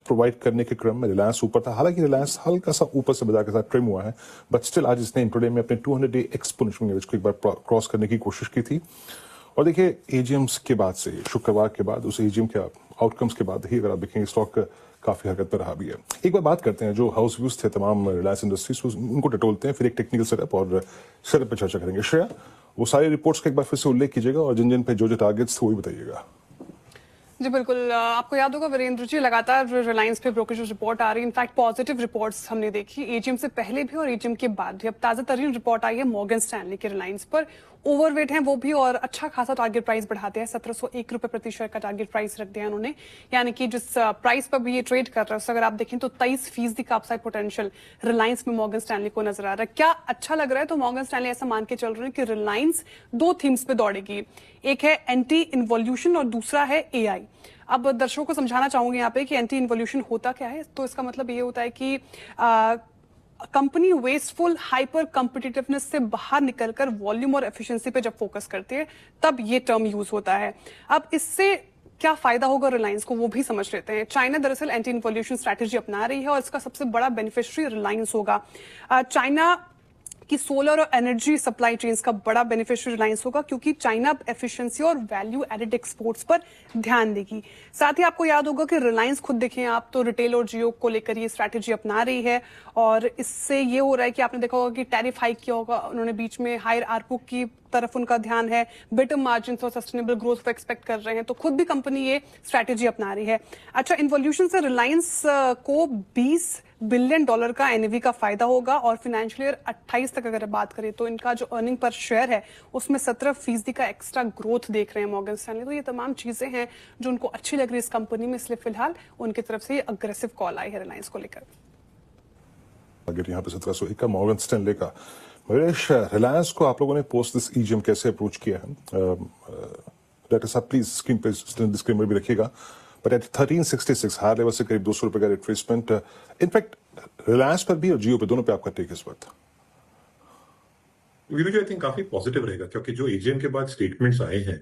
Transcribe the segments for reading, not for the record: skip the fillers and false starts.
Provide करने के क्रम में रिलायंस ऊपर था। हालांकि रिलायंस हल्का सा ऊपर से बाजार के साथ ट्रिम हुआ है, बट स्टिल आज इसने इंट्राडे में अपने 200-डे एक्सपोनेंशियल एवरेज को एक बार क्रॉस करने की कोशिश की थी। और देखिए एजीएम्स के बाद से, शुक्रवार के बाद, उस एजीएम के आउटकम्स के बाद ही अगर आप देखेंगे स्टॉक काफी हरकत पर रहा भी है। एक बार बात करते हैं जो हाउस व्यूज थे तमाम रिलायंस इंडस्ट्रीज, उनको टटोलते हैं, फिर एक टेक्निकल सेटअप और सेटअप पर चर्चा करेंगे। श्रेया, वो सारी रिपोर्ट्स का एक बार फिर से उल्लेख कीजिएगा और जिन जिन पे जो टारगेट्स थे वही बताइएगा। जी बिल्कुल, आपको याद होगा वीरेंद्र जी, लगातार रिलायंस पे ब्रोकरेज रिपोर्ट आ रही है। इनफैक्ट पॉजिटिव रिपोर्ट्स हमने देखी एजीएम से पहले भी और एजीएम के बाद भी। अब ताजा तरीन रिपोर्ट आई है मॉर्गन स्टैनली के रिलायंस पर। ओवरवेट है वो भी और अच्छा खासा टारगेट प्राइस बढ़ाते हैं। 1701 रुपए प्रति शेयर का टारगेट प्राइस रख दिया उन्होंने, यानी कि जिस प्राइस पर भी ये ट्रेड कर रहा है उससे अगर आप देखें तो 23% का अपसाइड पोटेंशियल रिलायंस में मॉर्गन स्टैनली को नजर आ रहा है। क्या अच्छा लग रहा है तो मॉर्गन स्टैनली ऐसा मान के चल रहे हैं कि रिलायंस दो थीम्स पे दौड़ेगी, एक है एंटी इन्वोल्यूशन और दूसरा है एआई। अब दर्शकों को समझाना चाहूंगी यहाँ पे कि एंटी इन्वोल्यूशन होता क्या है। तो इसका मतलब ये होता है कि कंपनी वेस्टफुल हाइपर कॉम्पिटिटिवनेस से बाहर निकलकर वॉल्यूम और एफिशिएंसी पे जब फोकस करती है तब ये टर्म यूज होता है। अब इससे क्या फायदा होगा रिलायंस को वो भी समझ लेते हैं। चाइना दरअसल एंटी इन्वोल्यूशन स्ट्रैटेजी अपना रही है और इसका सबसे बड़ा बेनिफिशियरी रिलायंस होगा। चाइना कि सोलर और एनर्जी सप्लाई चेन्स का बड़ा बेनिफिशियरी रिलायंस होगा, क्योंकि चाइना एफिशिएंसी और वैल्यू एडेड एक्सपोर्ट्स पर ध्यान देगी। साथ ही आपको याद होगा कि रिलायंस खुद देखें आप तो रिटेल और जियो को लेकर ये स्ट्रैटेजी अपना रही है और इससे ये हो रहा है कि आपने देखा होगा कि टैरिफ हाइक किया होगा उन्होंने बीच में, हायर आरपू की तरफ उनका ध्यान है, बेटर मार्जिन और सस्टेनेबल ग्रोथ को एक्सपेक्ट कर रहे हैं, तो खुद भी कंपनी ये स्ट्रैटेजी अपना रही है। अच्छा, इन्वोल्यूशन से रिलायंस को $20 बिलियन का एनएवी का फायदा होगा और फाइनेंशियल ईयर 28 तक अगर बात करें तो इनका जो अर्निंग पर शेयर है उसमें 17% का एक्स्ट्रा ग्रोथ देख रहे हैं मॉर्गन स्टैनली। तो ये तमाम चीजें हैं जो उनको अच्छी लग रही है इस कंपनी में, इसलिए फिलहाल उनकी तरफ से ये अग्रेसिव कॉल आई है रिलायंस को लेकर। अगर यहाँ पे 1701 का मॉर्गन स्टैनली का, महेश, रिलायंस को आप लोगों ने पोस्ट दिस ईजीएम कैसे अप्रोच किया है? डायरेक्टर साहब प्लीज स्क्रीन पे डिस्क्लेमर भी रखिएगा। बट एट 1366 हायर लेवल से करीब 200 रुपए का रिट्रेसमेंट, इनफैक्ट रिलायंस पर भी और जियो पे दोनों पे आपका टेक इस वक्त? वीरू, आई थिंक काफी पॉजिटिव रहेगा क्योंकि जो एजीएम के बाद स्टेटमेंट्स आए हैं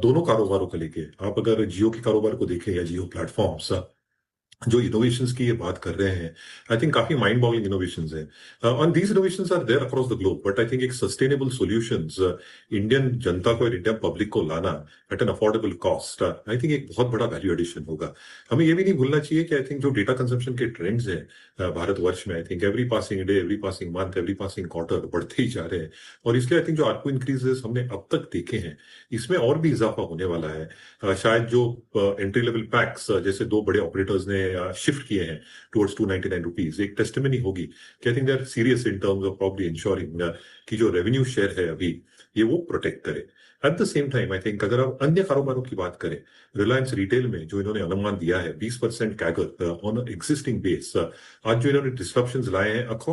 दोनों कारोबारों को लेके, आप अगर जियो के कारोबार को देखें या जियो प्लेटफॉर्म्स, जो इनोवेशंस की ये बात कर रहे हैं, आई थिंक काफी माइंड बॉगलिंग इनोवेशंस है और these innovations are there across the globe. But I think एक सस्टेनेबल सॉल्यूशंस इंडियन जनता को और इंडियन पब्लिक को लाना at an affordable cost, I think एक बहुत बड़ा वैल्यू एडिशन होगा। हमें ये भी नहीं भूलना चाहिए कि आई थिंक जो डेटा कंजम्पशन के ट्रेंड्स हैं भारतवर्ष में, I think every passing day, every passing month, every passing quarter बढ़ते ही जा रहे हैं और इसलिए आई थिंक जो आरपू इंक्रीजेस हमने अब तक देखे हैं इसमें और भी इजाफा होने वाला है। शायद जो एंट्री लेवल पैक्स जैसे दो बड़े ऑपरेटर्स ने शिफ्ट किए हैं टुवर्ड्स 299 रुपीज, एक टेस्टिमनी होगी कि I think they are serious in terms of probably ensuring कि जो रेवेन्यू शेयर है अभी ये वो प्रोटेक्ट करे। At the same time I think अगर आप अन्य कारोबारों की बात करें, रिलायंस रिटेल में जो इन्होंने अनुमान दिया है 20% कैगर ऑन एग्जिस्टिंग बेस, आज जो इन्होंने डिस्ट्रप्शंस लाए हैं अक्रॉस